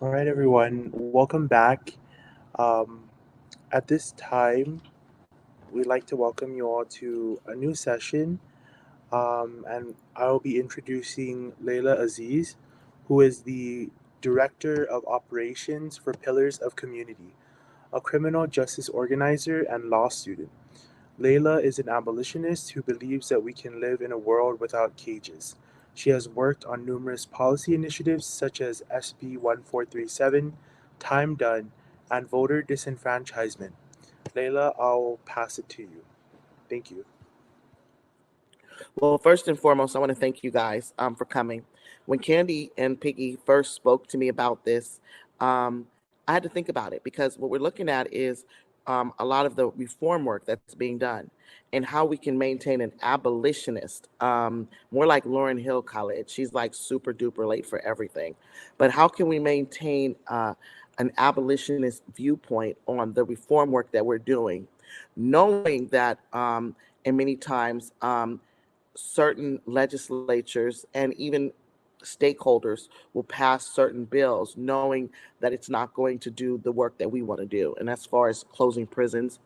All right, everyone, welcome back. Um, at this time, we'd like to welcome you all to a new session, and I'll be introducing Laila Aziz, who is the Director of Operations for Pillars of Community, a criminal justice organizer and law student. Layla is an abolitionist who believes that we can live in a world without cages. She has worked on numerous policy initiatives such as SB 1437, Time Done, and voter disenfranchisement. Layla, I'll pass it to you. Thank you. Well, first and foremost, I want to thank you guys for coming. When Candy and Piggy first spoke to me about this, I had to think about it because what we're looking at is a lot of the reform work that's being done and how we can maintain an abolitionist, more like Lauryn Hill College. She's like super duper late for everything. But how can we maintain an abolitionist viewpoint on the reform work that we're doing, knowing that, and many times, certain legislatures and even stakeholders will pass certain bills knowing that it's not going to do the work that we want to do, and as far as closing prisons,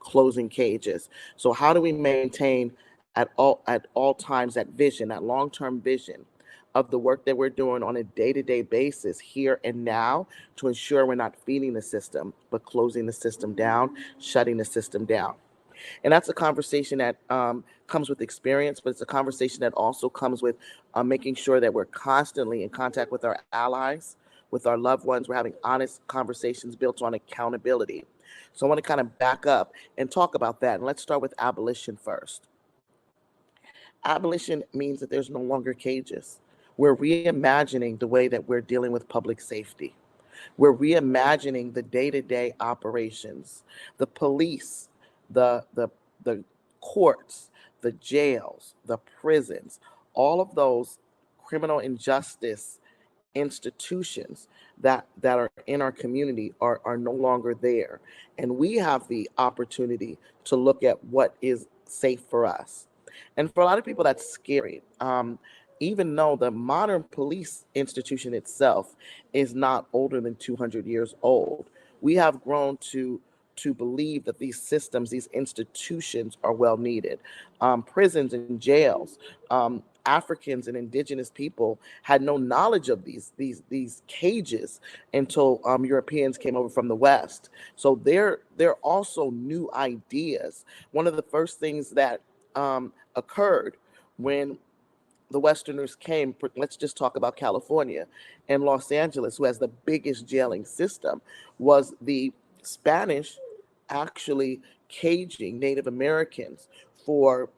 closing cages. So how do we maintain at all times that vision, that long-term vision of the work that we're doing on a day-to-day basis here and now, to ensure we're not feeding the system but closing the system down, shutting the system down? And that's a conversation that comes with experience, but it's a conversation that also comes with making sure that we're constantly in contact with our allies, with our loved ones. We're having honest conversations built on accountability. So I want to kind of back up and talk about that. And let's start with abolition first. Abolition means that there's no longer cages. We're reimagining the way that we're dealing with public safety. We're reimagining the day-to-day operations, the police, the courts, the jails, the prisons, all of those criminal injustice institutions that are in our community are no longer there. And we have the opportunity to look at what is safe for us. And for a lot of people, that's scary. Even though the modern police institution itself is not older than 200 years old, we have grown to believe that these systems, these institutions are well needed. Prisons and jails. Africans and indigenous people had no knowledge of these cages until Europeans came over from the West. So they're also new ideas. One of the first things that occurred when the Westerners came, let's just talk about California and Los Angeles, who has the biggest jailing system, was the Spanish actually caging Native Americans for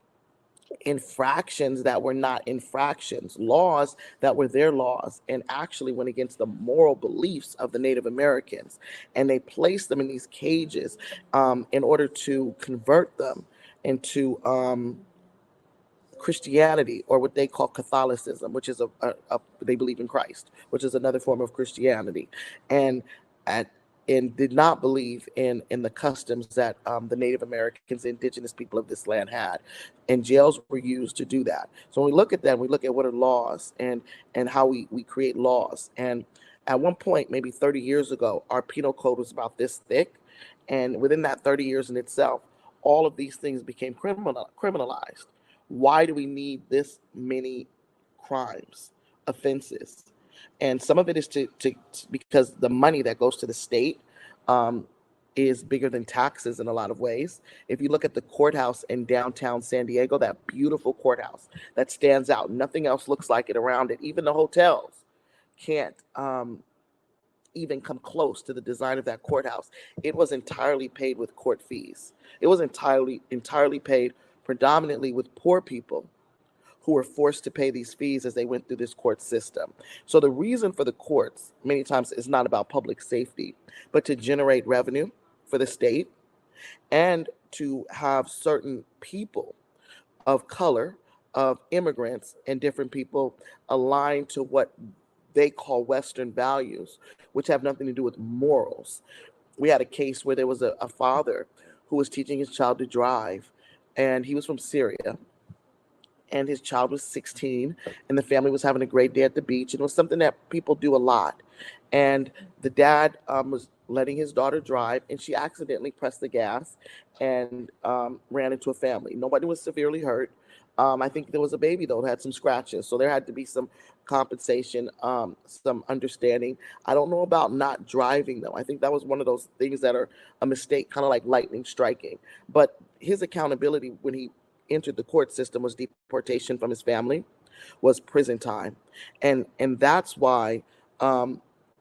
infractions that were not infractions, laws that were their laws, and actually went against the moral beliefs of the Native Americans. And they placed them in these cages in order to convert them into Christianity, or what they call Catholicism, which is they believe in Christ, which is another form of Christianity, and at and did not believe in the customs that the Native Americans, the indigenous people of this land had, and jails were used to do that. So when we look at that, we look at what are laws and how we create laws. And at one point, maybe 30 years ago, our penal code was about this thick, and within that 30 years in itself, all of these things became criminalized. Why do we need this many crimes, offenses? And some of it is because the money that goes to the state um, is bigger than taxes in a lot of ways. If you look at the courthouse in downtown San Diego, that beautiful courthouse that stands out, nothing else looks like it around it. Even the hotels can't even come close to the design of that courthouse. It was entirely paid with court fees. It was entirely paid predominantly with poor people who were forced to pay these fees as they went through this court system. So the reason for the courts many times is not about public safety, but to generate revenue for the state and to have certain people of color, of immigrants, and different people aligned to what they call Western values, which have nothing to do with morals. We had a case where there was a father who was teaching his child to drive, and he was from Syria, and his child was 16, and the family was having a great day at the beach, and it was something that people do a lot. And the dad was letting his daughter drive, and she accidentally pressed the gas and ran into a family. Nobody was severely hurt. I think there was a baby though that had some scratches, so there had to be some compensation, some understanding. I don't know about not driving though. I think that was one of those things that are a mistake, kind of like lightning striking. But his accountability when he entered the court system was deportation from his family, was prison time, and that's why um,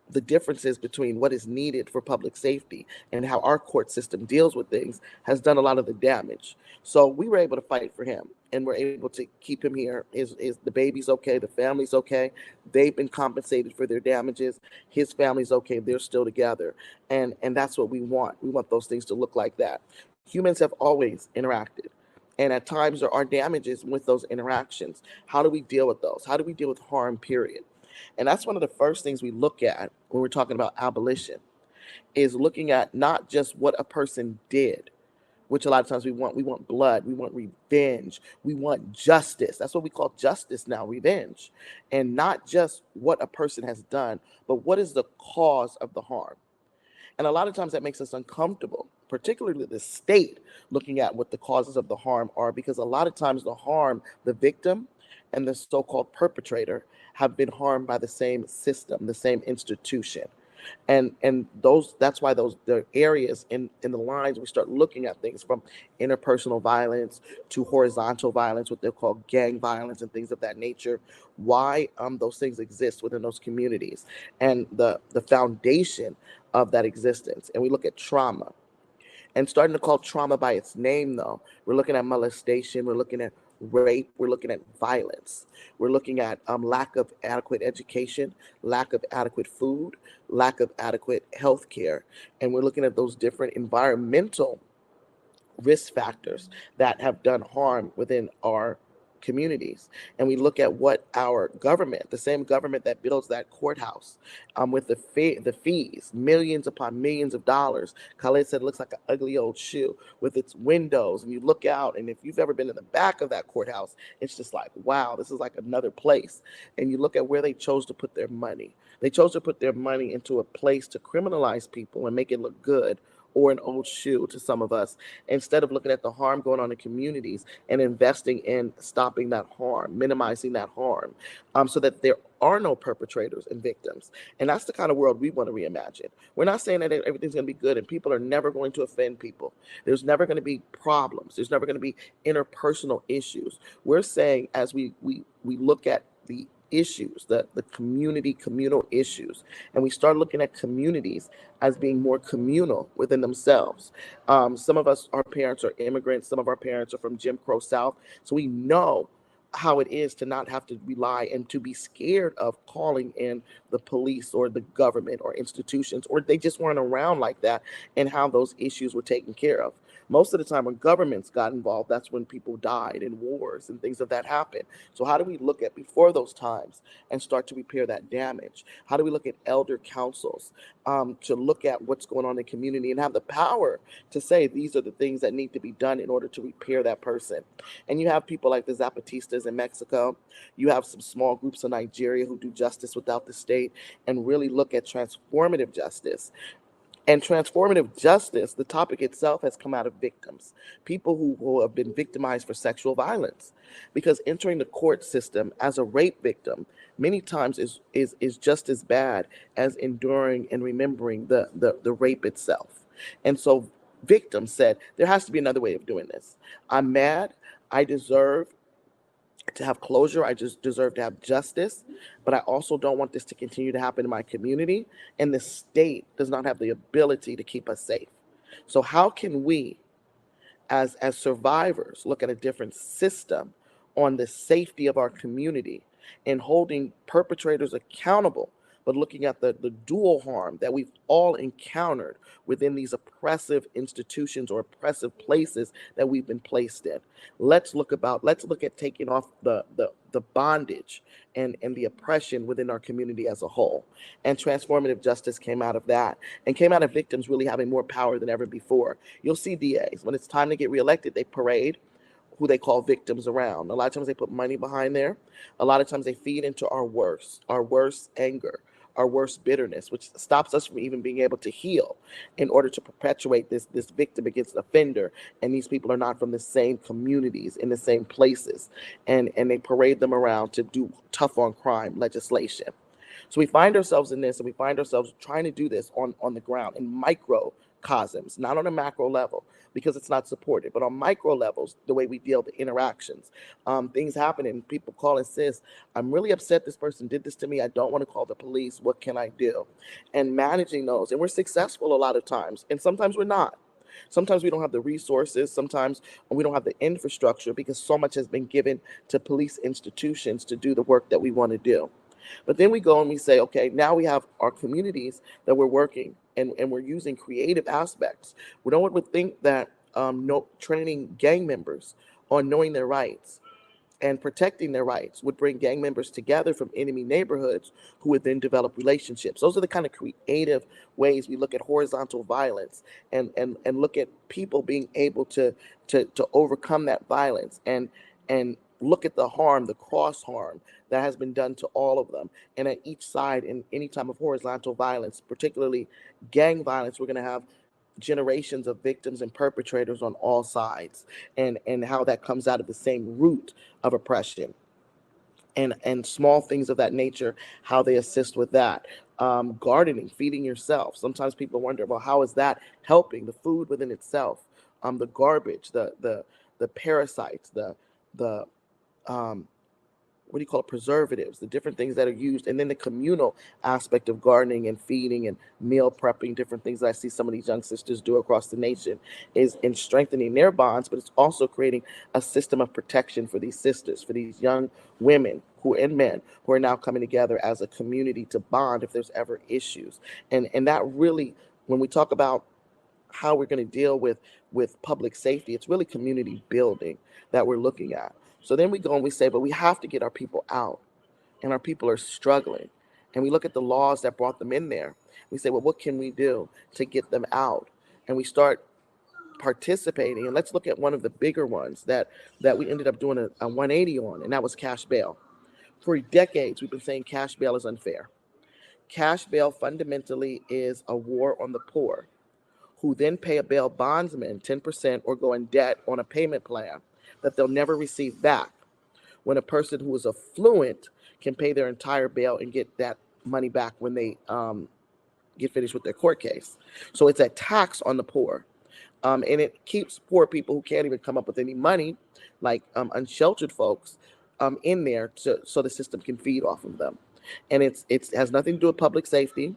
the differences between what is needed for public safety and how our court system deals with things has done a lot of the damage. So we were able to fight for him, and we're able to keep him here. Is the baby's okay? The family's okay. They've been compensated for their damages. His family's okay. They're still together, and that's what we want. We want those things to look like that. Humans have always interacted. And at times there are damages with those interactions. How do we deal with those? How do we deal with harm, period? And that's one of the first things we look at when we're talking about abolition, is looking at not just what a person did, which a lot of times we want. We want blood, we want revenge, we want justice. That's what we call justice now, revenge. And not just what a person has done, but what is the cause of the harm. And a lot of times that makes us uncomfortable, particularly the state, looking at what the causes of the harm are, because a lot of times the harm, the victim and the so-called perpetrator have been harmed by the same system, the same institution. And those, that's why those the areas in the lines we start looking at things from interpersonal violence to horizontal violence, what they're called gang violence and things of that nature, why those things exist within those communities, and the foundation of that existence. And we look at trauma, and starting to call trauma by its name, though. We're looking at molestation, we're looking at rape, we're looking at violence, we're looking at lack of adequate education, lack of adequate food, lack of adequate health care. And we're looking at those different environmental risk factors that have done harm within our communities. And we look at what our government, the same government that builds that courthouse, with the fees, millions upon millions of dollars. Khaled said it looks like an ugly old shoe with its windows. And you look out, and if you've ever been in the back of that courthouse, it's just like, wow, this is like another place. And you look at where they chose to put their money. They chose to put their money into a place to criminalize people and make it look good, or an old shoe to some of us, instead of looking at the harm going on in communities and investing in stopping that harm, minimizing that harm, so that there are no perpetrators and victims. And that's the kind of world we want to reimagine. We're not saying that everything's going to be good and people are never going to offend people. There's never going to be problems. There's never going to be interpersonal issues. We're saying, as we look at the issues, the communal issues, and we start looking at communities as being more communal within themselves. Some of us, our parents are immigrants, some of our parents are from Jim Crow South, so we know how it is to not have to rely and to be scared of calling in the police or the government or institutions, or they just weren't around like that, and how those issues were taken care of. Most of the time when governments got involved, that's when people died in wars and things of that happened. So how do we look at before those times and start to repair that damage? How do we look at elder councils, to look at what's going on in the community and have the power to say these are the things that need to be done in order to repair that person? And you have people like the Zapatistas in Mexico. You have some small groups in Nigeria who do justice without the state and really look at transformative justice. And transformative justice, the topic itself has come out of victims, people who have been victimized for sexual violence. Because entering the court system as a rape victim many times is just as bad as enduring and remembering the rape itself. And so victims said, there has to be another way of doing this. I'm mad. I deserve to have closure. I just deserve to have justice, but I also don't want this to continue to happen in my community. And the state does not have the ability to keep us safe. So how can we, as survivors, look at a different system on the safety of our community and holding perpetrators accountable, but looking at the dual harm that we've all encountered within these oppressive institutions or oppressive places that we've been placed in. Let's look at taking off the bondage and the oppression within our community as a whole. And transformative justice came out of that, and came out of victims really having more power than ever before. You'll see DAs, when it's time to get reelected, they parade, who they call victims around. A lot of times they put money behind there. A lot of times they feed into our worst anger, our worst bitterness, which stops us from even being able to heal in order to perpetuate this victim against offender. And these people are not from the same communities, in the same places. And they parade them around to do tough on crime legislation. So we find ourselves in this, and we find ourselves trying to do this on the ground in microcosms, not on a macro level, because it's not supported, but on micro levels, the way we deal with the interactions. Things happen, and people call and says, I'm really upset this person did this to me. I don't want to call the police. What can I do? And managing those. And we're successful a lot of times, and sometimes we're not. Sometimes we don't have the resources. Sometimes we don't have the infrastructure because so much has been given to police institutions to do the work that we want to do. But then we go and we say, okay, now we have our communities that we're working, and we're using creative aspects. We don't want to think that no, training gang members on knowing their rights and protecting their rights would bring gang members together from enemy neighborhoods who would then develop relationships. Those are the kind of creative ways we look at horizontal violence, and look at people being able to overcome that violence, and look at the harm, the cross harm that has been done to all of them. And at each side, in any time of horizontal violence, particularly gang violence, we're going to have generations of victims and perpetrators on all sides, and how that comes out of the same root of oppression, and small things of that nature, how they assist with that. Gardening, feeding yourself. Sometimes people wonder, well, how is that helping? The food within itself, the garbage, the parasites, the um, what do you call it, preservatives, the different things that are used, and then the communal aspect of gardening and feeding and meal prepping, different things that I see some of these young sisters do across the nation, is in strengthening their bonds, but it's also creating a system of protection for these sisters, for these young women who and men who are now coming together as a community to bond if there's ever issues. And that really, when we talk about how we're going to deal with public safety, it's really community building that we're looking at. So then we go and we say, but we have to get our people out, and our people are struggling. And we look at the laws that brought them in there. We say, well, what can we do to get them out? And we start participating. And let's look at one of the bigger ones that we ended up doing a 180 on, and that was cash bail. For decades, we've been saying cash bail is unfair. Cash bail fundamentally is a war on the poor, who then pay a bail bondsman 10% or go in debt on a payment plan that they'll never receive back, when a person who is affluent can pay their entire bail and get that money back when they get finished with their court case. So it's a tax on the poor. And it keeps poor people who can't even come up with any money, like unsheltered folks, in there so the system can feed off of them. And it has nothing to do with public safety.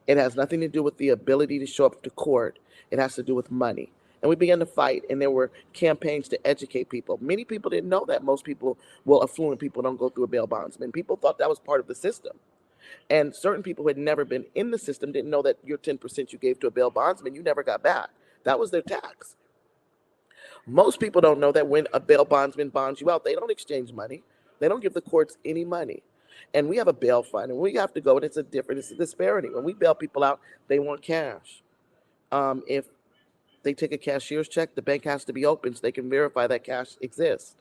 It has nothing to do with the ability to show up to court. It has to do with money. And we began to fight, and there were campaigns to educate people. Many people didn't know that most people, well, affluent people, don't go through a bail bondsman. People thought that was part of the system. And certain people who had never been in the system didn't know that your 10% you gave to a bail bondsman, you never got back. That was their tax. Most people don't know that when a bail bondsman bonds you out, they don't exchange money. They don't give the courts any money. And we have a bail fund, and we have to go, and it's a disparity. When we bail people out, they want cash. If they take a cashier's check, the bank has to be open so they can verify that cash exists.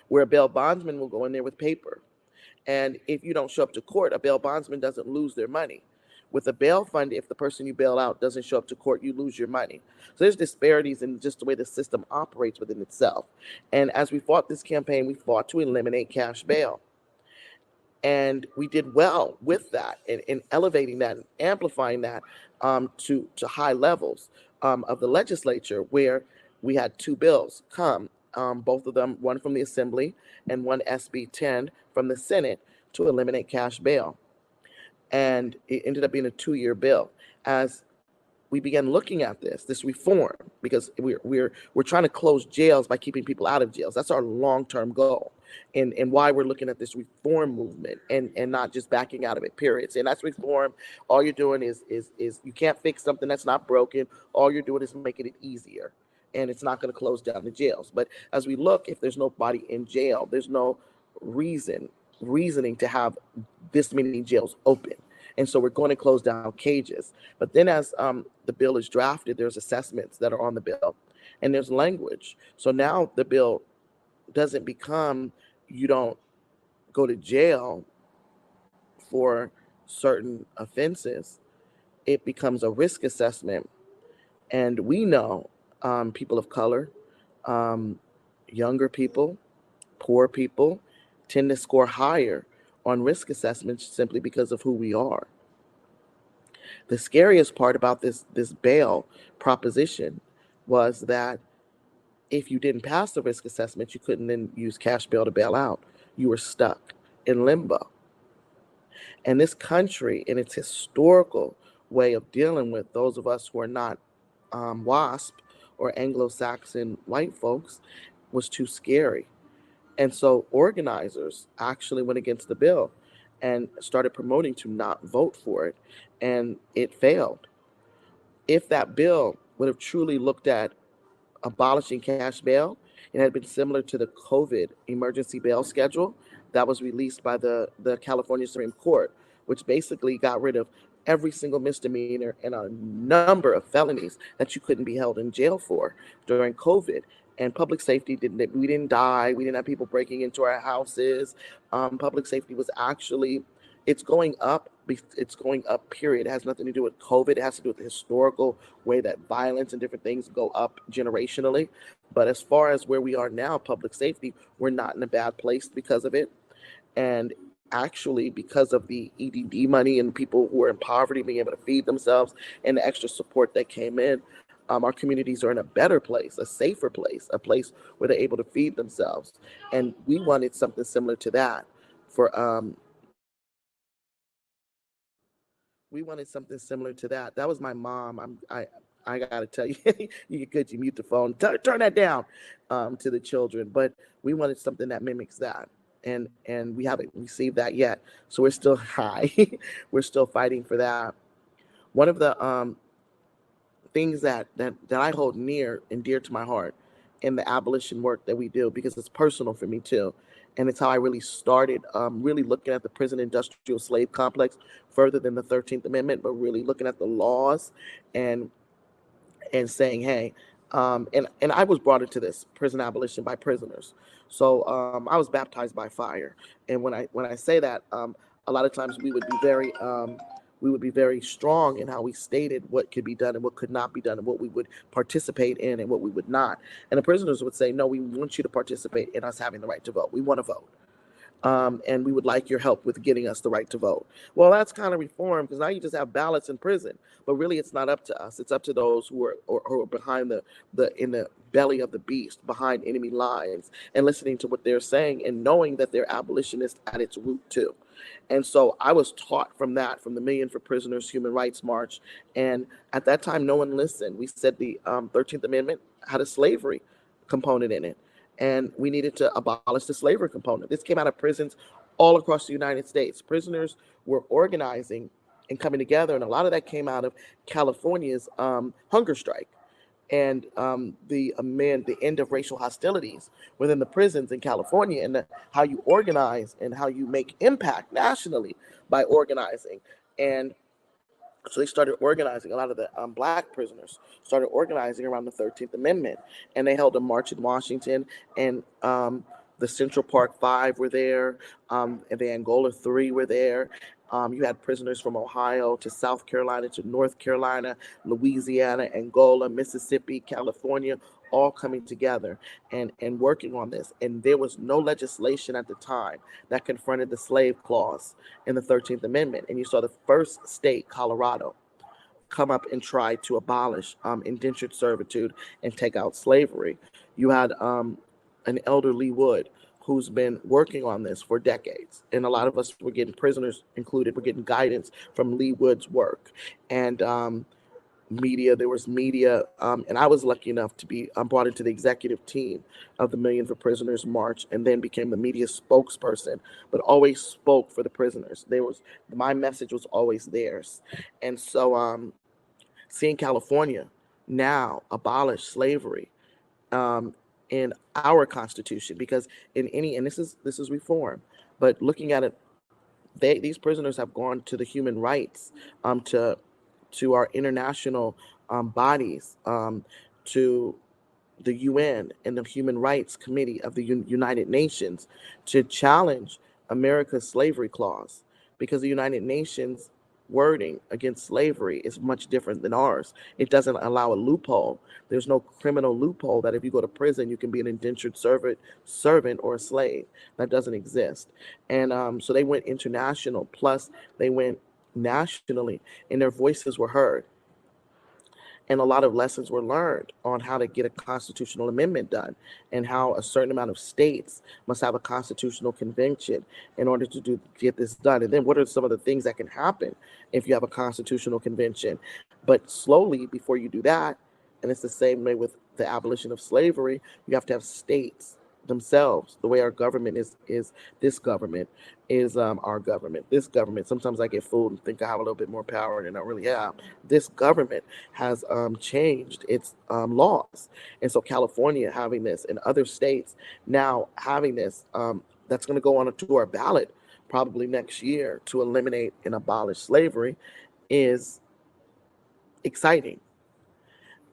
Where a bail bondsman will go in there with paper. And if you don't show up to court, a bail bondsman doesn't lose their money. With a bail fund, if the person you bail out doesn't show up to court, you lose your money. So there's disparities in just the way the system operates within itself. And as we fought this campaign, we fought to eliminate cash bail. And we did well with that, in elevating that and amplifying that to high levels of the legislature, where we had two bills come, both of them, one from the Assembly and one SB 10 from the Senate, to eliminate cash bail. And it ended up being a 2-year bill. As we began looking at this reform, because we're trying to close jails by keeping people out of jails. That's our long-term goal, and why we're looking at this reform movement, and not just backing out of it, period. And that's reform. All you're doing is you can't fix something that's not broken. All you're doing is making it easier, and it's not going to close down the jails. But as we look, if there's nobody in jail, there's no reasoning to have this many jails open. And so we're going to close down cages. But then as the bill is drafted, there's assessments that are on the bill, and there's language. So now the bill doesn't become you don't go to jail for certain offenses. It becomes a risk assessment. And we know people of color, um, younger people, poor people tend to score higher on risk assessments simply because of who we are. The scariest part about this bail proposition was that if you didn't pass the risk assessment, you couldn't then use cash bail to bail out. You were stuck in limbo. And this country, in its historical way of dealing with those of us who are not WASP or Anglo-Saxon white folks, was too scary. And so organizers actually went against the bill and started promoting to not vote for it. And it failed. If that bill would have truly looked at abolishing cash bail, it had been similar to the COVID emergency bail schedule that was released by the California Supreme Court, which basically got rid of every single misdemeanor and a number of felonies that you couldn't be held in jail for during COVID. And public safety didn't, we didn't die. We didn't have people breaking into our houses. Public safety was actually, it's going up. It's going up, period. It has nothing to do with COVID. It has to do with the historical way that violence and different things go up generationally. But as far as where we are now, public safety, we're not in a bad place because of it. And actually, because of the EDD money and people who are in poverty being able to feed themselves and the extra support that came in, our communities are in a better place, a safer place, a place where they're able to feed themselves. And we wanted something similar to that for we wanted something similar to that. That was my mom. I gotta tell you, you could you mute the phone, turn that down to the children. But we wanted something that mimics that, and we haven't received that yet. So we're still high. We're still fighting for that. One of the things that I hold near and dear to my heart in the abolition work that we do, because it's personal for me too, and it's how I really started really looking at the prison industrial slave complex further than the 13th Amendment, but really looking at the laws and saying, hey, and I was brought into this prison abolition by prisoners. So I was baptized by fire, and when I say that, a lot of times we would be very strong in how we stated what could be done and what could not be done and what we would participate in and what we would not. And the prisoners would say, no, we want you to participate in us having the right to vote. We want to vote. And we would like your help with getting us the right to vote. Well, that's kind of reform because now you just have ballots in prison, but really it's not up to us. It's up to those who are behind the in the belly of the beast, behind enemy lines, and listening to what they're saying and knowing that they're abolitionist at its root too. And so I was taught from that, from the Million for Prisoners Human Rights March. And at that time, no one listened. We said the 13th Amendment had a slavery component in it, and we needed to abolish the slavery component. This came out of prisons all across the United States. Prisoners were organizing and coming together, and a lot of that came out of California's hunger strike and the end of racial hostilities within the prisons in California, and how you organize and how you make impact nationally by organizing. And so they started organizing. A lot of the black prisoners started organizing around the 13th Amendment, and they held a march in Washington, and the Central Park Five were there, and the Angola Three were there. You had prisoners from Ohio to South Carolina to North Carolina, Louisiana, Angola, Mississippi, California, all coming together and working on this. And there was no legislation at the time that confronted the slave clause in the 13th Amendment. And you saw the first state, Colorado, come up and try to abolish indentured servitude and take out slavery. You had an elder Lee Wood who's been working on this for decades. And a lot of us were getting, prisoners included, were getting guidance from Lee Wood's work. And there was media, and I was lucky enough to be brought into the executive team of the Million for Prisoners March, and then became the media spokesperson, but always spoke for the prisoners. My message was always theirs. And so seeing California now abolish slavery in our Constitution, because and this is reform, but looking at it, these prisoners have gone to the human rights, to our international bodies, to the UN and the Human Rights Committee of the United Nations to challenge America's slavery clause, because the United Nations wording against slavery is much different than ours. It doesn't allow a loophole. There's no criminal loophole that if you go to prison, you can be an indentured servant or a slave. That doesn't exist. And so they went international, plus they went nationally, and their voices were heard. And a lot of lessons were learned on how to get a constitutional amendment done, and how a certain amount of states must have a constitutional convention in order to get this done. And then what are some of the things that can happen if you have a constitutional convention? But slowly, before you do that, and it's the same way with the abolition of slavery, you have to have states themselves. The way our government is this government is our government. This government, sometimes I get fooled and think I have a little bit more power than I really have. This government has changed its laws. And so California having this, and other states now having this, that's going to go on to our ballot probably next year to eliminate and abolish slavery, is exciting.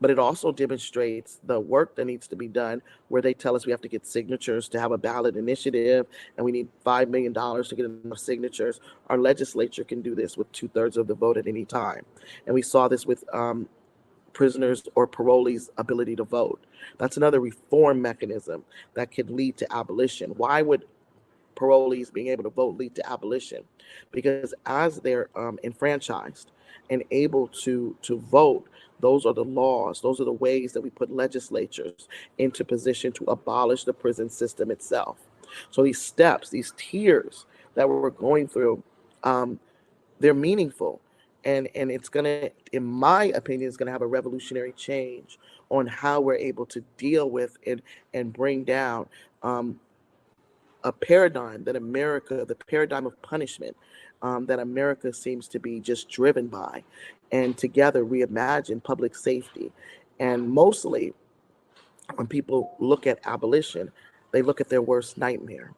But it also demonstrates the work that needs to be done, where they tell us we have to get signatures to have a ballot initiative, and we need $5 million to get enough signatures. Our legislature can do this with 2/3 of the vote at any time. And we saw this with prisoners or parolees' ability to vote. That's another reform mechanism that could lead to abolition. Why would parolees being able to vote lead to abolition? Because as they're enfranchised and able to vote, those are the laws, those are the ways that we put legislatures into position to abolish the prison system itself. So these steps, these tiers that we're going through, they're meaningful. And it's gonna, in my opinion, it's gonna have a revolutionary change on how we're able to deal with and bring down a paradigm that America, the paradigm of punishment, that America seems to be just driven by, and together reimagine public safety. And mostly, when people look at abolition, they look at their worst nightmare.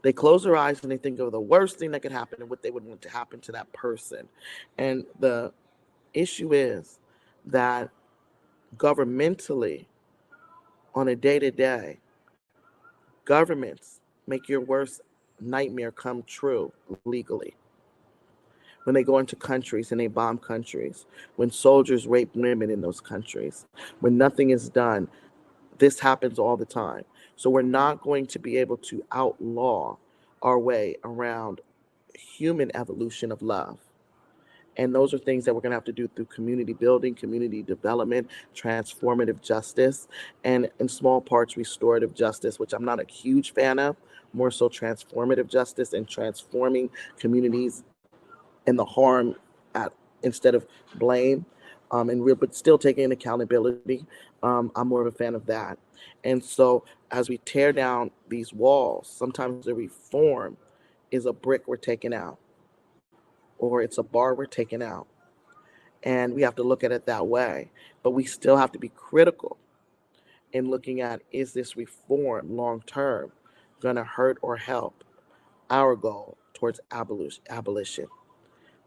They close their eyes and they think of the worst thing that could happen and what they would want to happen to that person. And the issue is that governmentally, on a day to day, governments make your worst nightmare come true legally. When they go into countries and they bomb countries, when soldiers rape women in those countries, when nothing is done, this happens all the time. So we're not going to be able to outlaw our way around human evolution of love. And those are things that we're going to have to do through community building, community development, transformative justice, and in small parts, restorative justice, which I'm not a huge fan of, more so transformative justice and transforming communities and the harm at, instead of blame, and real, but still taking accountability. I'm more of a fan of that. And so as we tear down these walls, sometimes the reform is a brick we're taking out, or it's a bar we're taking out. And we have to look at it that way. But we still have to be critical in looking at, is this reform long term going to hurt or help our goal towards abolition?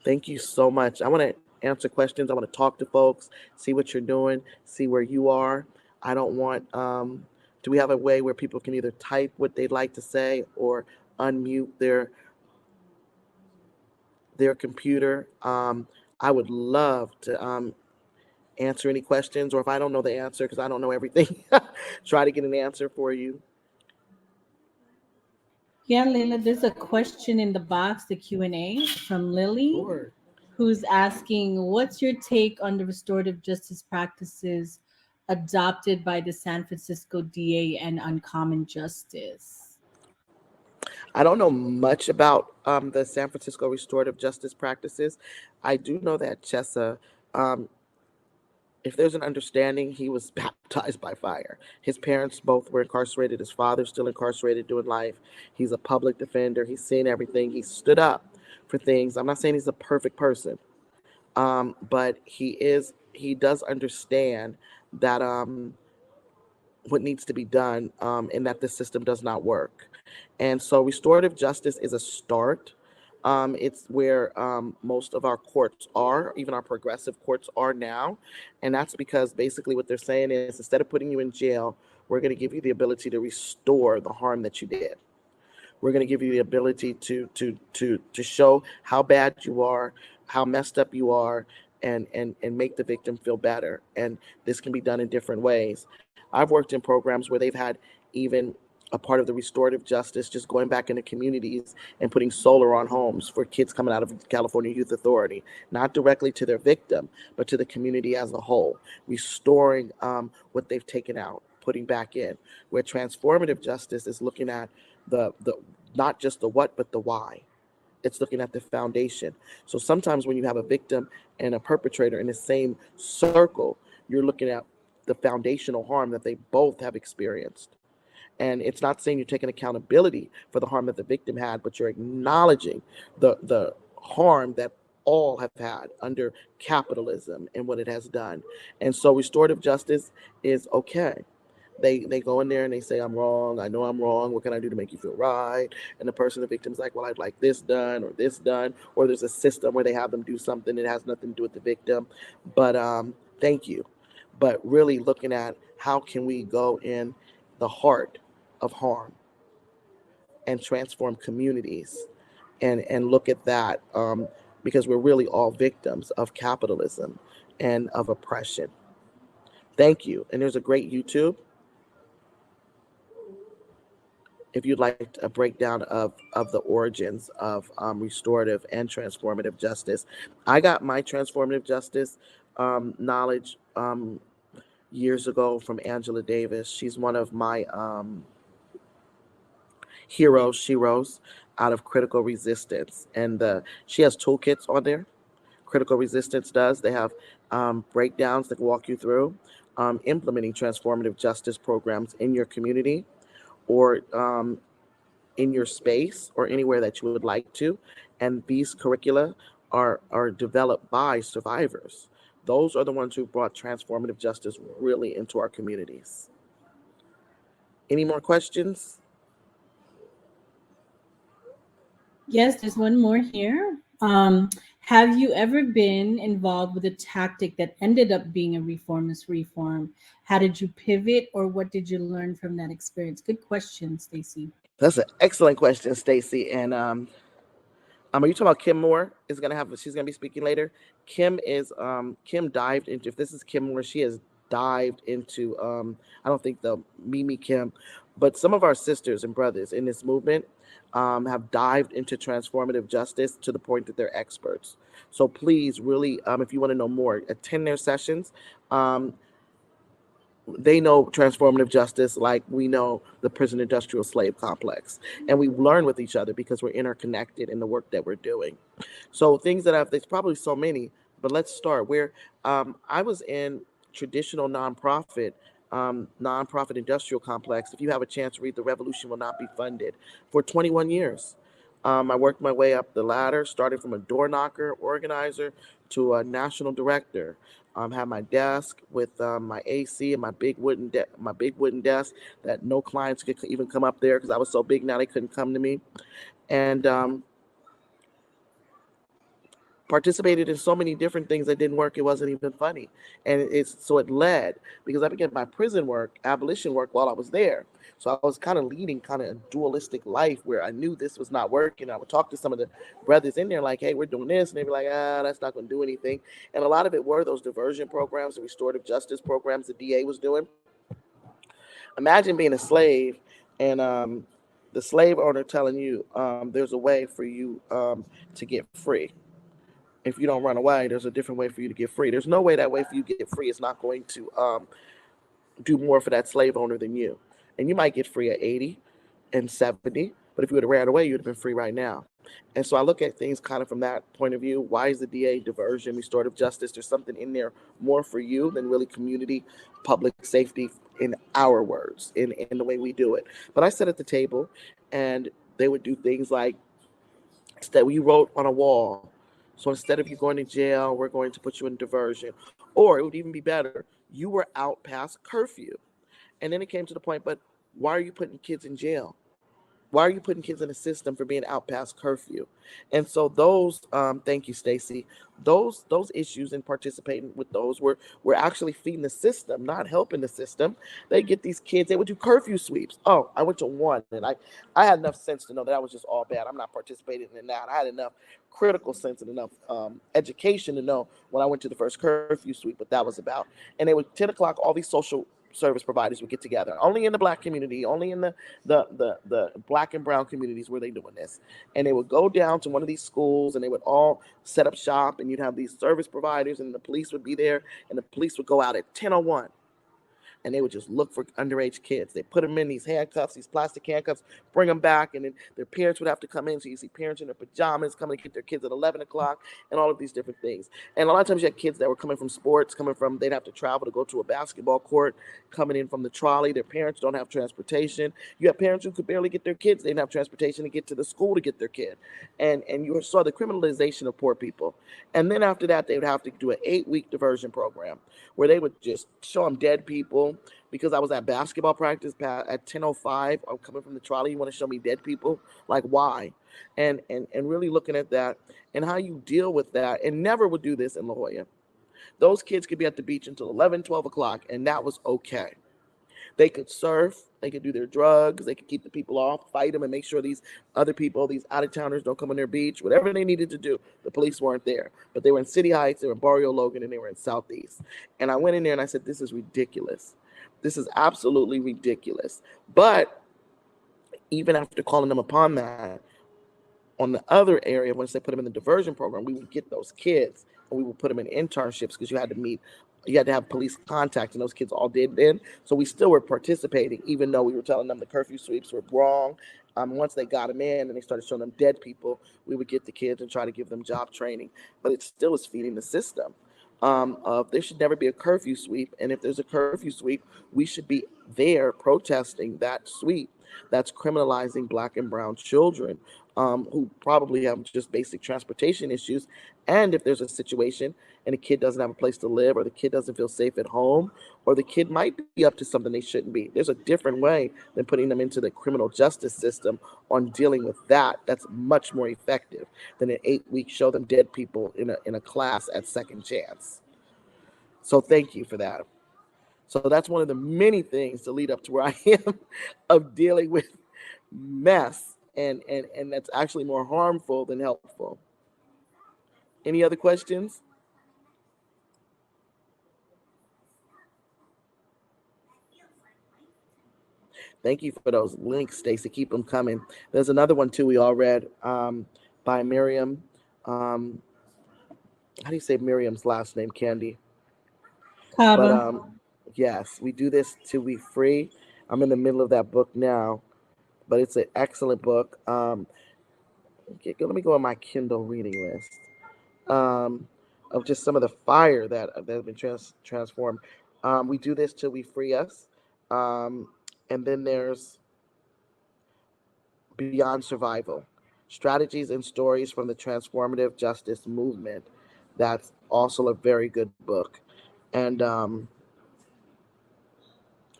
Thank you so much. I want to answer questions. I want to talk to folks, see what you're doing, see where you are. I don't want, do we have a way where people can either type what they'd like to say or unmute their computer? I would love to answer any questions, or if I don't know the answer, because I don't know everything, try to get an answer for you. Yeah, Layla, there's a question in the box, the Q&A from Lily, Sure. who's asking, what's your take on the restorative justice practices adopted by the San Francisco DA and Uncommon Justice? I don't know much about the San Francisco restorative justice practices. I do know that Chesa, um, if there's an understanding, he was baptized by fire. His parents both were incarcerated. His father's still incarcerated doing life. He's a public defender. He's seen everything. He stood up for things. I'm not saying he's a perfect person, but he does understand that what needs to be done, and that the system does not work. And so restorative justice is a start, It's where most of our courts are, even our progressive courts are now. And that's because basically what they're saying is instead of putting you in jail, we're going to give you the ability to restore the harm that you did. We're going to give you the ability to show how bad you are, how messed up you are, and make the victim feel better. And this can be done in different ways. I've worked in programs where they've had even a part of the restorative justice, just going back into communities and putting solar on homes for kids coming out of California Youth Authority, not directly to their victim, but to the community as a whole, restoring what they've taken out, putting back in. Where transformative justice is looking at the not just the what, but the why. It's looking at the foundation. So sometimes when you have a victim and a perpetrator in the same circle, you're looking at the foundational harm that they both have experienced. And it's not saying you're taking accountability for the harm that the victim had, but you're acknowledging the harm that all have had under capitalism and what it has done. And so restorative justice is okay. They go in there and they say, I'm wrong. I know I'm wrong. What can I do to make you feel right? And the person, the victim's like, well, I'd like this done or this done. Or there's a system where they have them do something that has nothing to do with the victim. But thank you. But really looking at how can we go in the heart of harm and transform communities and look at that because we're really all victims of capitalism and of oppression. Thank you. And there's a great YouTube if you'd like a breakdown of the origins of restorative and transformative justice. I got my transformative justice knowledge years ago from Angela Davis. She's one of my heroes. She rose out of critical resistance. And she has toolkits on there. Critical resistance does. They have breakdowns that walk you through implementing transformative justice programs in your community or in your space or anywhere that you would like to. And these curricula are developed by survivors. Those are the ones who brought transformative justice really into our communities. Any more questions? Yes, there's one more here. Have you ever been involved with a tactic that ended up being a reformist reform? How did you pivot, or what did you learn from that experience? Good question, Stacy. That's an excellent question, Stacy. And are you talking about Kim Moore? She's gonna be speaking later. Kim dived into, if this is Kim Moore, she has dived into I don't think the Mimi Kim, but some of our sisters and brothers in this movement have dived into transformative justice to the point that they're experts. So please, really, if you want to know more, attend their sessions. They know transformative justice like we know the prison industrial slave complex. And we learn with each other because we're interconnected in the work that we're doing. So things that there's probably so many, but let's start where I was in traditional nonprofit industrial complex. If you have a chance to read The Revolution Will Not Be Funded for 21 years. I worked my way up the ladder, started from a door knocker, organizer, to a national director. Had my desk with my AC and my big wooden desk that no clients could even come up there because I was so big now they couldn't come to me. And participated in so many different things that didn't work. It wasn't even funny. And it led because I began my prison work, abolition work while I was there. So I was kind of leading kind of a dualistic life where I knew this was not working. I would talk to some of the brothers in there like, hey, we're doing this. And they'd be like, that's not going to do anything. And a lot of it were those diversion programs, the restorative justice programs the DA was doing. Imagine being a slave and the slave owner telling you there's a way for you to get free. If you don't run away, there's a different way for you to get free. There's no way that way for you to get free is not going to do more for that slave owner than you. And you might get free at 80 and 70, but if you would have ran away, you'd have been free right now. And so I look at things kind of from that point of view. Why is the DA diversion, restorative justice? There's something in there more for you than really community, public safety, in our words, in the way we do it. But I sat at the table and they would do things like that we wrote on a wall. So instead of you going to jail, we're going to put you in diversion. Or it would even be better, you were out past curfew. And then it came to the point, but why are you putting kids in jail? Why are you putting kids in the system for being out past curfew? And so those, thank you, Stacy. Those issues and participating with those were actually feeding the system, not helping the system. They get these kids. They would do curfew sweeps. Oh, I went to one, and I had enough sense to know that was just all bad. I'm not participating in that. I had enough critical sense and enough education to know when I went to the first curfew sweep what that was about. And they would 10 o'clock. All these social service providers would get together, only in the Black community, only in the Black and brown communities where they doing this. And they would go down to one of these schools, and they would all set up shop, and you'd have these service providers, and the police would be there, and the police would go out at 10:01, and they would just look for underage kids. They put them in these handcuffs, these plastic handcuffs, bring them back, and then their parents would have to come in. So you see parents in their pajamas coming to get their kids at 11 o'clock and all of these different things. And a lot of times you had kids that were coming from sports, they'd have to travel to go to a basketball court, coming in from the trolley. Their parents don't have transportation. You have parents who could barely get their kids. They didn't have transportation to get to the school to get their kid. And you saw the criminalization of poor people. And then after that, they would have to do an 8-week diversion program where they would just show them dead people. Because I was at basketball practice at 10:05, I'm coming from the trolley. You want to show me dead people? Like, why? And really looking at that and how you deal with that. And never would do this in La Jolla. Those kids could be at the beach until 11, 12 o'clock, and that was okay. They could surf, they could do their drugs, they could keep the people off, fight them, and make sure these other people, these out-of-towners, don't come on their beach. Whatever they needed to do, the police weren't there. But they were in City Heights, they were in Barrio Logan, and they were in Southeast. And I went in there and I said, this is ridiculous. This is absolutely ridiculous. But even after calling them upon that, on the other area, once they put them in the diversion program, we would get those kids and we would put them in internships because you had to have police contact, and those kids all did then. So we still were participating, even though we were telling them the curfew sweeps were wrong. Once they got them in and they started showing them dead people, we would get the kids and try to give them job training. But it still is feeding the system. There should never be a curfew sweep. And if there's a curfew sweep, we should be there protesting that sweep that's criminalizing Black and brown children who probably have just basic transportation issues. And if there's a situation and a kid doesn't have a place to live, or the kid doesn't feel safe at home, or the kid might be up to something they shouldn't be, there's a different way than putting them into the criminal justice system on dealing with that. That's much more effective than an 8-week show them dead people in a class at second chance. So thank you for that. So that's one of the many things to lead up to where I am of dealing with mess, and that's actually more harmful than helpful. Any other questions? Thank you for those links, Stacey. Keep them coming. There's another one too we all read by Miriam. How do you say Miriam's last name, Candy? Kaba. But yes, we do this till we free. I'm in the middle of that book now, but it's an excellent book. Okay, let me go on my Kindle reading list of just some of the fire that has been transformed. We do this till we free us. And then there's Beyond Survival, Strategies and Stories from the Transformative Justice Movement. That's also a very good book. And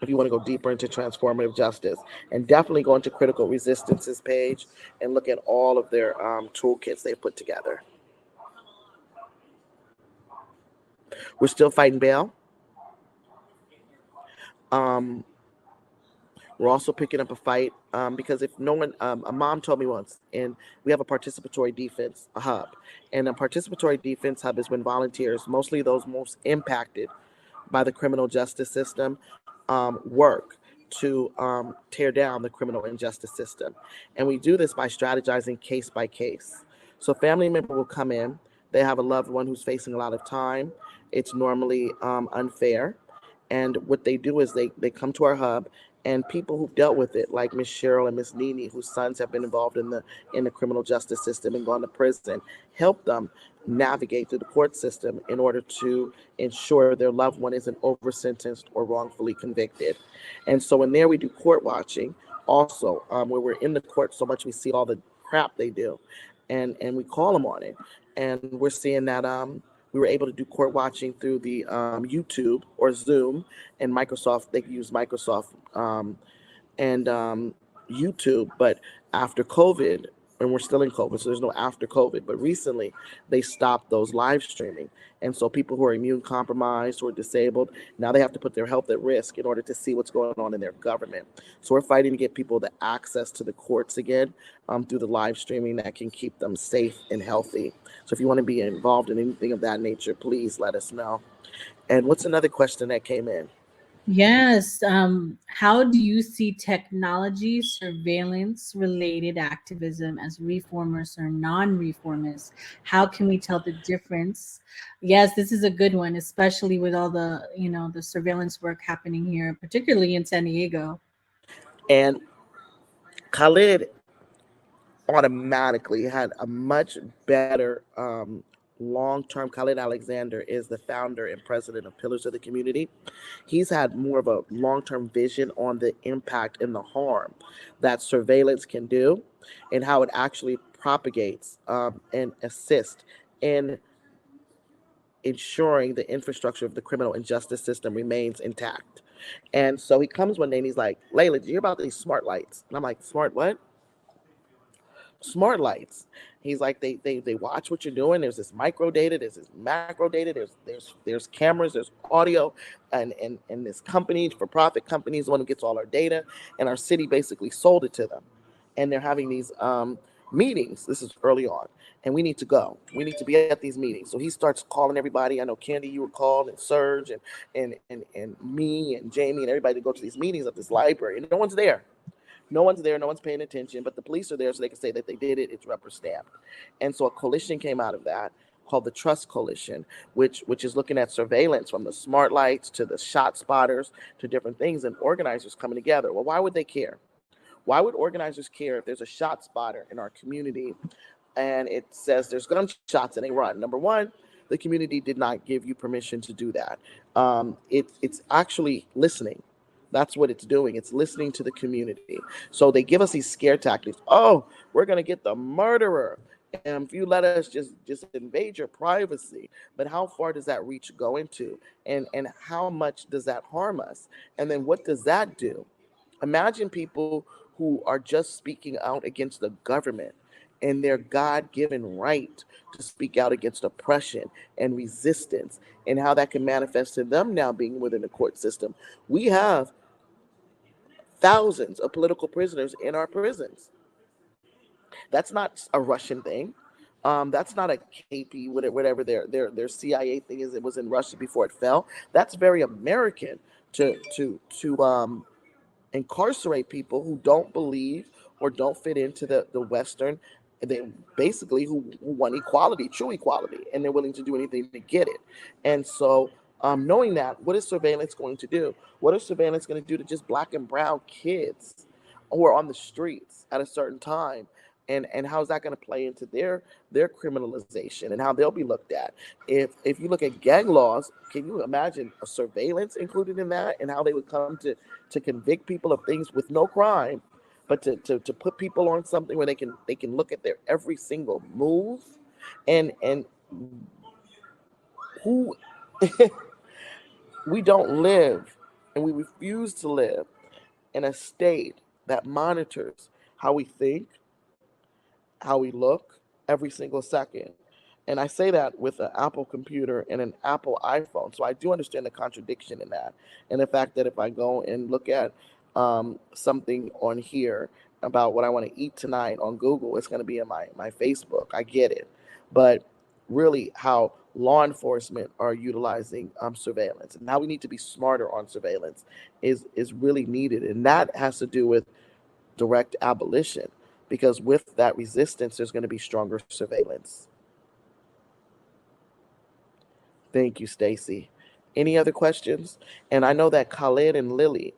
if you want to go deeper into transformative justice, and definitely go into Critical Resistance's page and look at all of their toolkits they've put together. We're still fighting bail. We're also picking up a fight because if no one, a mom told me once, and we have a participatory defense hub. And a participatory defense hub is when volunteers, mostly those most impacted by the criminal justice system, work to tear down the criminal injustice system. And we do this by strategizing case by case. So a family member will come in, they have a loved one who's facing a lot of time. It's normally unfair. And what they do is they come to our hub, and people who've dealt with it, like Miss Cheryl and Miss Nene, whose sons have been involved in the criminal justice system and gone to prison, help them navigate through the court system in order to ensure their loved one isn't over-sentenced or wrongfully convicted. And so in there we do court watching also, where we're in the court so much we see all the crap they do, and we call them on it. And we're seeing that we were able to do court watching through the YouTube or Zoom, and Microsoft. They use Microsoft and YouTube, but after COVID, and we're still in COVID, so there's no after COVID, but recently they stopped those live streaming. And so people who are immune compromised or disabled, now they have to put their health at risk in order to see what's going on in their government. So we're fighting to get people the access to the courts again through the live streaming that can keep them safe and healthy. So if you want to be involved in anything of that nature, please let us know. And what's another question that came in? Yes. How do you see technology surveillance related activism as reformers or non-reformists? How can we tell the difference? Yes, this is a good one, especially with all the, the surveillance work happening here, particularly in San Diego. And Khalid automatically had a much better long-term. Khalid Alexander is the founder and president of Pillars of the Community. He's had more of a long-term vision on the impact and the harm that surveillance can do and how it actually propagates and assists in ensuring the infrastructure of the criminal and justice system remains intact. And so he comes one day and he's like, Laila, did you hear about these smart lights? And I'm like, smart what? Smart lights. He's like, they watch what you're doing. There's this micro data, there's this macro data, there's cameras, there's audio, and this company, for profit company, is the one who gets all our data, and our city basically sold it to them. And they're having these meetings. This is early on, and we need to go. We need to be at these meetings. So he starts calling everybody. I know Candy, you were called, and Serge, and me and Jamie and everybody to go to these meetings at this library, and no one's there. No one's there, no one's paying attention, but the police are there so they can say that they did it, it's rubber stamped. And so a coalition came out of that called the Trust Coalition, which is looking at surveillance from the smart lights to the shot spotters to different things, and organizers coming together. Well, why would they care? Why would organizers care if there's a shot spotter in our community and it says there's gunshots and they run? Number one, the community did not give you permission to do that. It's actually listening. That's what it's doing. It's listening to the community. So they give us these scare tactics. Oh, we're going to get the murderer. And if you let us just invade your privacy. But how far does that reach go into? And how much does that harm us? And then what does that do? Imagine people who are just speaking out against the government and their God-given right to speak out against oppression and resistance, and how that can manifest in them now being within the court system. We have thousands of political prisoners in our prisons. That's not a Russian thing. That's not a KP, whatever their CIA thing is. It was in Russia before it fell. That's very American to incarcerate people who don't believe or don't fit into the Western. They basically who want equality, true equality, and they're willing to do anything to get it. And so, knowing that, what is surveillance going to do? What is surveillance going to do to just Black and brown kids who are on the streets at a certain time? And how is that going to play into their criminalization and how they'll be looked at? If you look at gang laws, can you imagine a surveillance included in that, and how they would come to convict people of things with no crime, but to put people on something where they can look at their every single move, and who we don't live, and we refuse to live in a state that monitors how we think, how we look every single second. And I say that with an Apple computer and an Apple iPhone. So I do understand the contradiction in that. And the fact that if I go and look at something on here about what I want to eat tonight on Google, it's going to be in my Facebook. I get it. But really how law enforcement are utilizing surveillance and how we need to be smarter on surveillance is really needed. And that has to do with direct abolition, because with that resistance, there's going to be stronger surveillance. Thank you, Stacy. Any other questions? And I know that Khalid and Lily,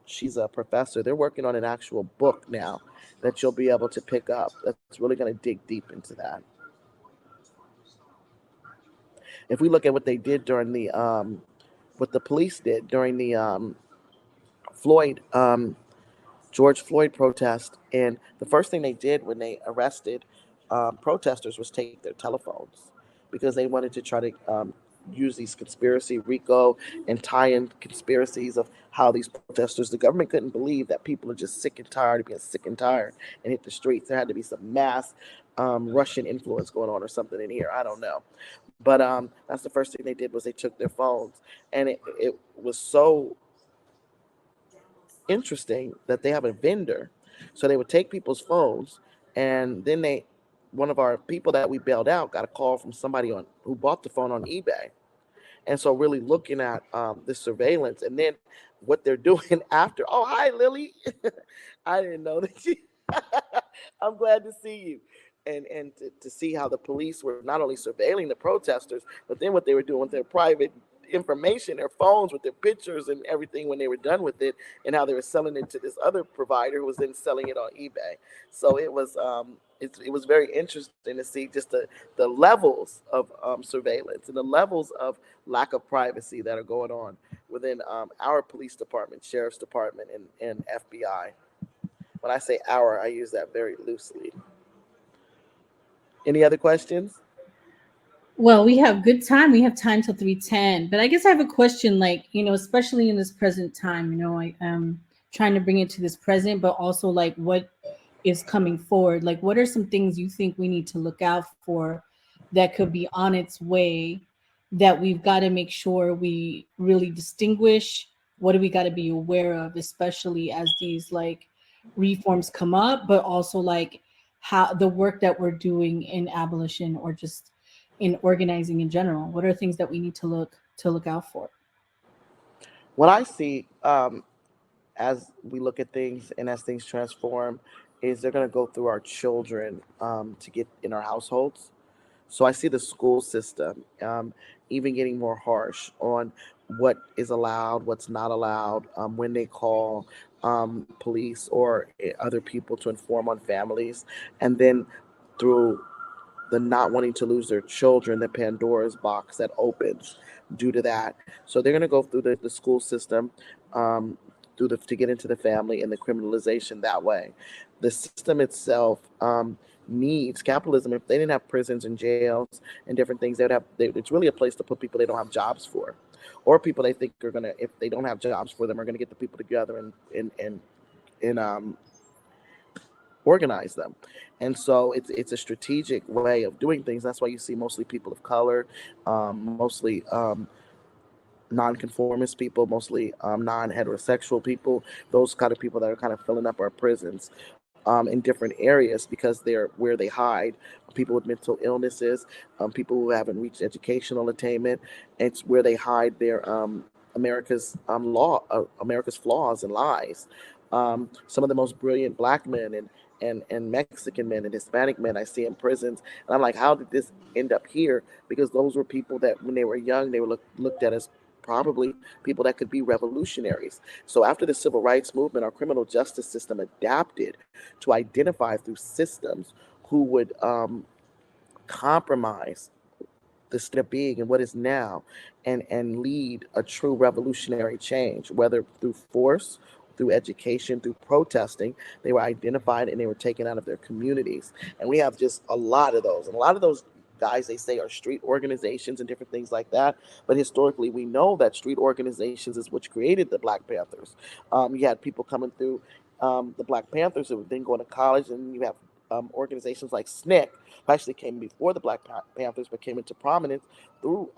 she's a professor, they're working on an actual book now that you'll be able to pick up. That's really going to dig deep into that. If we look at what they did during the, what the police did during the George Floyd protest, and the first thing they did when they arrested protesters was take their telephones, because they wanted to try to use these conspiracy RICO and tie-in conspiracies of how these protesters, the government couldn't believe that people are just sick and tired of being sick and tired and hit the streets. There had to be some mass Russian influence going on or something in here. I don't know. But that's the first thing they did was they took their phones. And it was so interesting that they have a vendor. So they would take people's phones, and then one of our people that we bailed out got a call from somebody on who bought the phone on eBay. And so really looking at this surveillance and then what they're doing after. Oh, hi, Lily. I didn't know that you. I'm glad to see you. And to see how the police were not only surveilling the protesters, but then what they were doing with their private information, their phones with their pictures and everything when they were done with it, and how they were selling it to this other provider who was then selling it on eBay. So it was very interesting to see just the levels of surveillance and the levels of lack of privacy that are going on within our police department, sheriff's department, and FBI. When I say our, I use that very loosely. Any other questions? Well, we have good time. We have time till 3:10. But I guess I have a question, like, especially in this present time, I am trying to bring it to this present, but also like what is coming forward. Like, what are some things you think we need to look out for that could be on its way that we've got to make sure we really distinguish? What do we got to be aware of, especially as these like reforms come up, but also like how the work that we're doing in abolition or just in organizing in general? What are things that we need to look out for? What I see as we look at things and as things transform is they're going to go through our children to get in our households. So I see the school system even getting more harsh on what is allowed, what's not allowed, when they call police or other people to inform on families. And then through the not wanting to lose their children, the Pandora's box that opens due to that. So they're going to go through the school system um, to get into the family and the criminalization that way. The system itself needs capitalism. If they didn't have prisons and jails and different things, it's really a place to put people they don't have jobs for, or people they think are gonna, if they don't have jobs for them, are gonna get the people together and organize them. And so it's a strategic way of doing things. That's why you see mostly people of color, mostly nonconformist people, mostly non-heterosexual people, those kind of people that are kind of filling up our prisons in different areas because they're where they hide people with mental illnesses, people who haven't reached educational attainment. It's where they hide their America's flaws and lies. Some of the most brilliant black men and Mexican men and Hispanic men I see in prisons. And I'm like, how did this end up here? Because those were people that when they were young, they were looked at as probably people that could be revolutionaries. So after the civil rights movement, our criminal justice system adapted to identify through systems who would compromise the state of being and what is now and lead a true revolutionary change, whether through force, through education, through protesting. They were identified and they were taken out of their communities. And we have just a lot of those. And a lot of those guys, they say, are street organizations and different things like that. But historically, we know that street organizations is what created the Black Panthers. You had people coming through the Black Panthers who would then go to college, and you have organizations like SNCC, who actually came before the Black Panthers, but came into prominence through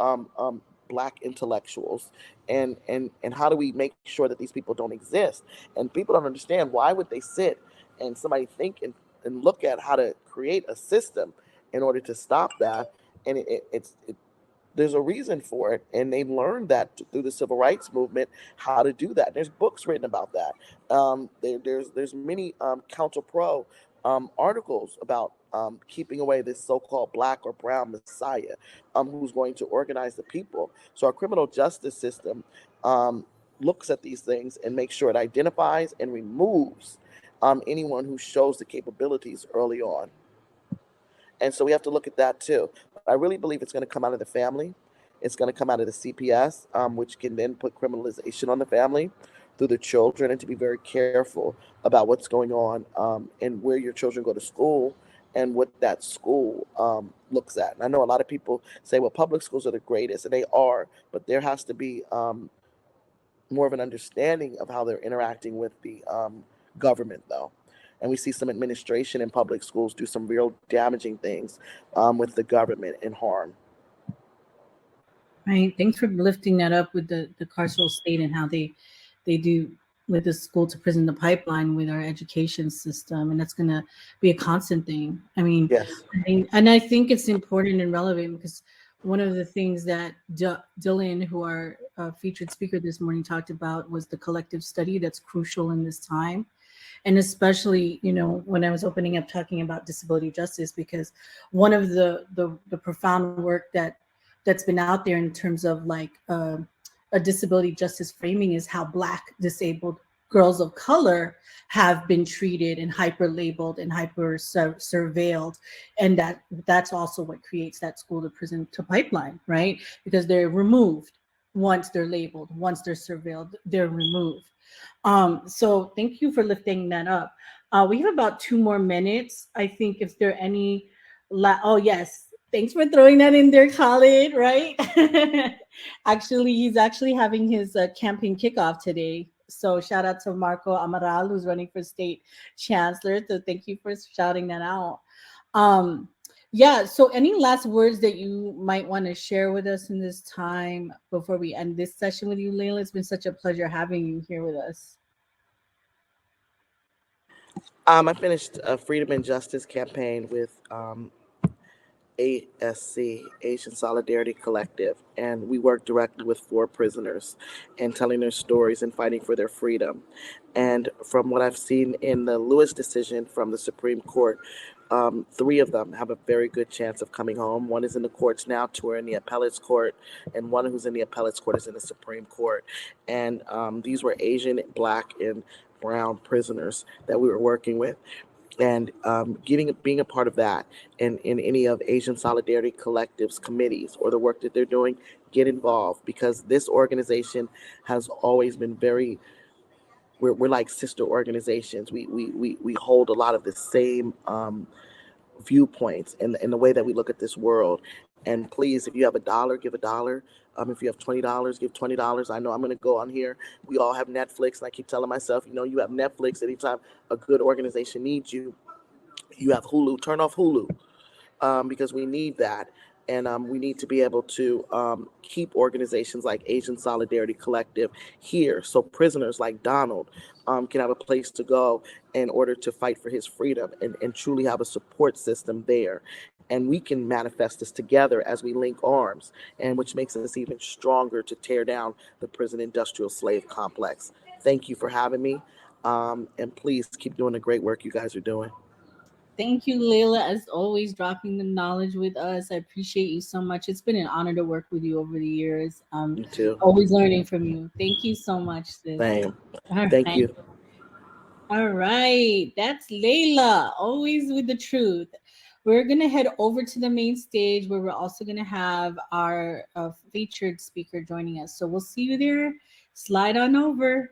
Black intellectuals. And how do we make sure that these people don't exist? And people don't understand, why would they sit and somebody think and look at how to create a system in order to stop that? And there's a reason for it, and they learned that through the civil rights movement, how to do that. There's books written about that. There's many counter pro articles about keeping away this so-called black or brown messiah who's going to organize the people. So our criminal justice system looks at these things and makes sure it identifies and removes anyone who shows the capabilities early on. And so we have to look at that too. I really believe it's going to come out of the family. It's going to come out of the CPS, which can then put criminalization on the family through the children, and to be very careful about what's going on and where your children go to school and what that school looks at. And I know a lot of people say, well, public schools are the greatest, and they are, but there has to be more of an understanding of how they're interacting with the government, though. And we see some administration in public schools do some real damaging things with the government and harm. Right. Thanks for lifting that up with the carceral state and how they do with the school to prison, the pipeline with our education system, and that's going to be a constant thing. Yes. And I think it's important and relevant because one of the things that Dylan, who our featured speaker this morning, talked about was the collective study that's crucial in this time. And especially, when I was opening up talking about disability justice, because one of the profound work that's been out there in terms of like a disability justice framing is how Black disabled girls of color have been treated and hyper labeled and hyper surveilled, and that's also what creates that school to prison to pipeline, right? Because they're removed once they're labeled, once they're surveilled, they're removed. So thank you for lifting that up. We have about 2 more minutes. I think if there are any, oh yes, thanks for throwing that in there, Khalid, right? Actually, he's actually having his campaign kickoff today. So shout out to Marco Amaral, who's running for state chancellor. So thank you for shouting that out. Yeah, so any last words that you might want to share with us in this time before we end this session with you, Laila? It's been such a pleasure having you here with us. I finished a Freedom and Justice campaign with ASC, Asian Solidarity Collective, and we work directly with 4 prisoners and telling their stories and fighting for their freedom. And from what I've seen in the Lewis decision from the Supreme Court, 3 of them have a very good chance of coming home. One is in the courts now, 2 are in the appellate's court, and one who's in the appellate's court is in the Supreme Court. And these were Asian, Black, and brown prisoners that we were working with. And being a part of that in any of Asian Solidarity Collective's committees or the work that they're doing, get involved, because this organization has always been we're like sister organizations. We hold a lot of the same viewpoints in the way that we look at this world. And please, if you have $1, give $1. If you have $20, give $20. I know I'm going to go on here. We all have Netflix, and I keep telling myself, you have Netflix. Anytime a good organization needs you, you have Hulu. Turn off Hulu, because we need that. And we need to be able to keep organizations like Asian Solidarity Collective here, so prisoners like Donald can have a place to go in order to fight for his freedom and truly have a support system there. And we can manifest this together as we link arms, and which makes us even stronger to tear down the prison industrial slave complex. Thank you for having me. And please keep doing the great work you guys are doing. Thank you, Laila, as always, dropping the knowledge with us. I appreciate you so much. It's been an honor to work with you over the years. You too. Always learning from you. Thank you so much, sis. Same. All Thank right. you. All right. That's Laila, always with the truth. We're going to head over to the main stage where we're also going to have our featured speaker joining us. So we'll see you there. Slide on over.